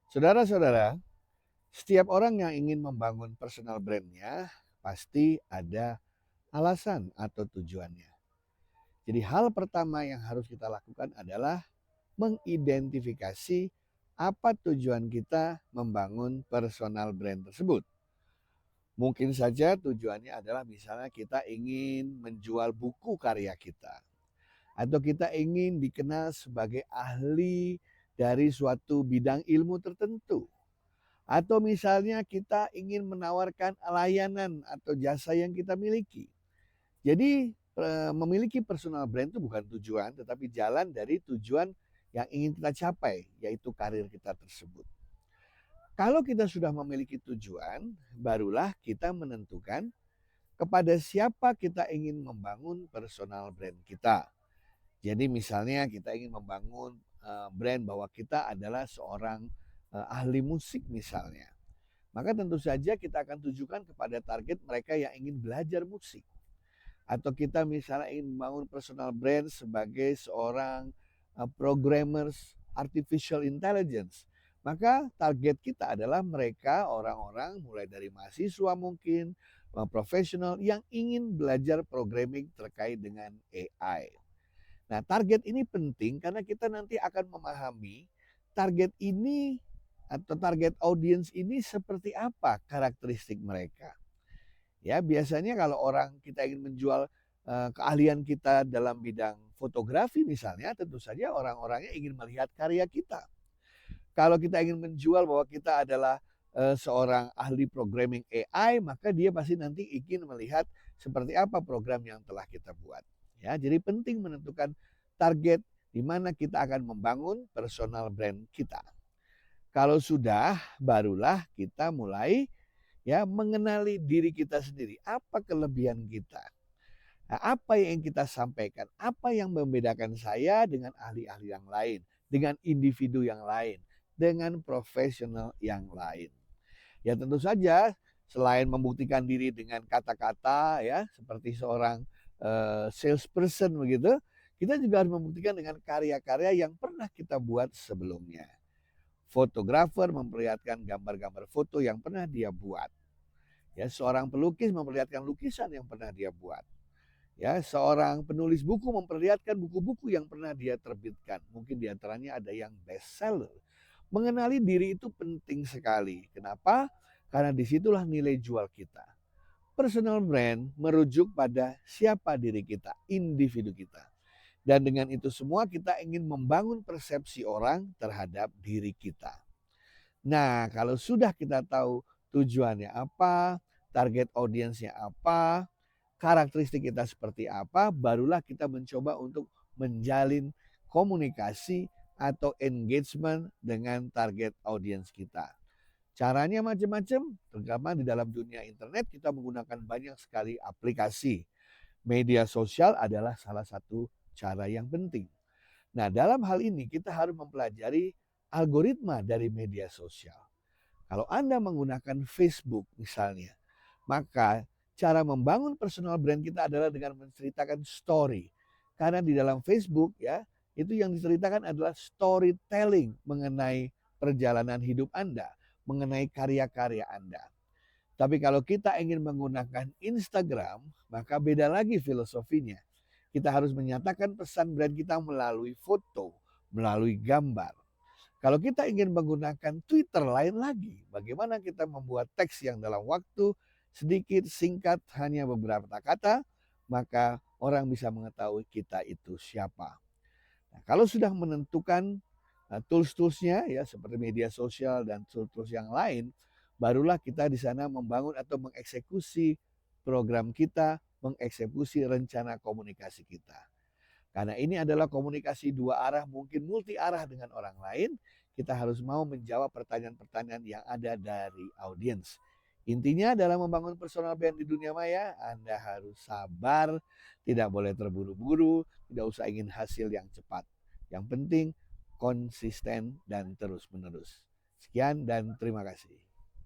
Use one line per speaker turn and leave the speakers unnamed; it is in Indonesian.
Saudara-saudara, setiap orang yang ingin membangun personal brand-nya pasti ada alasan atau tujuannya. Jadi hal pertama yang harus kita lakukan adalah mengidentifikasi apa tujuan kita membangun personal brand tersebut. Mungkin saja tujuannya adalah misalnya kita ingin menjual buku karya kita. Atau kita ingin dikenal sebagai ahli dari suatu bidang ilmu tertentu. Atau misalnya kita ingin menawarkan layanan atau jasa yang kita miliki. Jadi memiliki personal brand itu bukan tujuan, tetapi jalan dari tujuan yang ingin kita capai, yaitu karir kita tersebut. Kalau kita sudah memiliki tujuan, barulah kita menentukan kepada siapa kita ingin membangun personal brand kita. Jadi misalnya kita ingin membangun brand bahwa kita adalah seorang ahli musik misalnya. Maka tentu saja kita akan tujukan kepada target mereka yang ingin belajar musik. Atau kita misalnya ingin membangun personal brand sebagai seorang programmers artificial intelligence. Maka target kita adalah mereka orang-orang mulai dari mahasiswa mungkin, profesional yang ingin belajar programming terkait dengan AI. Nah, target ini penting karena kita nanti akan memahami target ini atau target audiens ini seperti apa karakteristik mereka. Ya, biasanya kalau orang kita ingin menjual keahlian kita dalam bidang fotografi misalnya, tentu saja orang-orangnya ingin melihat karya kita. Kalau kita ingin menjual bahwa kita adalah seorang ahli programming AI, maka dia pasti nanti ingin melihat seperti apa program yang telah kita buat. Ya, jadi penting menentukan target di mana kita akan membangun personal brand kita. Kalau sudah, barulah kita mulai ya mengenali diri kita sendiri. Apa kelebihan kita? Nah, apa yang kita sampaikan? Apa yang membedakan saya dengan ahli-ahli yang lain, dengan individu yang lain, dengan profesional yang lain? Ya tentu saja selain membuktikan diri dengan kata-kata ya seperti seorang salesperson begitu, kita juga harus membuktikan dengan karya-karya yang pernah kita buat sebelumnya. Fotografer memperlihatkan gambar-gambar foto yang pernah dia buat. Ya, seorang pelukis memperlihatkan lukisan yang pernah dia buat. Ya, seorang penulis buku memperlihatkan buku-buku yang pernah dia terbitkan. Mungkin diantaranya ada yang bestseller. Mengenali diri itu penting sekali. Kenapa? Karena disitulah nilai jual kita. Personal brand merujuk pada siapa diri kita, individu kita. Dan dengan itu semua kita ingin membangun persepsi orang terhadap diri kita. Nah, kalau sudah kita tahu tujuannya apa, target audiensnya apa, karakteristik kita seperti apa, barulah kita mencoba untuk menjalin komunikasi atau engagement dengan target audiens kita. Caranya macam-macam, terutama di dalam dunia internet kita menggunakan banyak sekali aplikasi. Media sosial adalah salah satu cara yang penting. Nah, dalam hal ini kita harus mempelajari algoritma dari media sosial. Kalau Anda menggunakan Facebook misalnya, maka cara membangun personal brand kita adalah dengan menceritakan story. Karena di dalam Facebook ya, itu yang diceritakan adalah storytelling mengenai perjalanan hidup Anda, mengenai karya-karya Anda. Tapi kalau kita ingin menggunakan Instagram, maka beda lagi filosofinya. Kita harus menyatakan pesan brand kita melalui foto, melalui gambar. Kalau kita ingin menggunakan Twitter lain lagi, bagaimana kita membuat teks yang dalam waktu sedikit, singkat, hanya beberapa kata, maka orang bisa mengetahui kita itu siapa. Nah, kalau sudah menentukan tools-toolsnya ya seperti media sosial dan tools-tools yang lain, barulah kita di sana membangun atau mengeksekusi program kita, mengeksekusi rencana komunikasi kita. Karena ini adalah komunikasi dua arah, mungkin multi arah dengan orang lain, kita harus mau menjawab pertanyaan-pertanyaan yang ada dari audiens. Intinya dalam membangun personal brand di dunia maya, Anda harus sabar, tidak boleh terburu-buru, tidak usah ingin hasil yang cepat. Yang penting konsisten dan terus-menerus. Sekian dan terima kasih.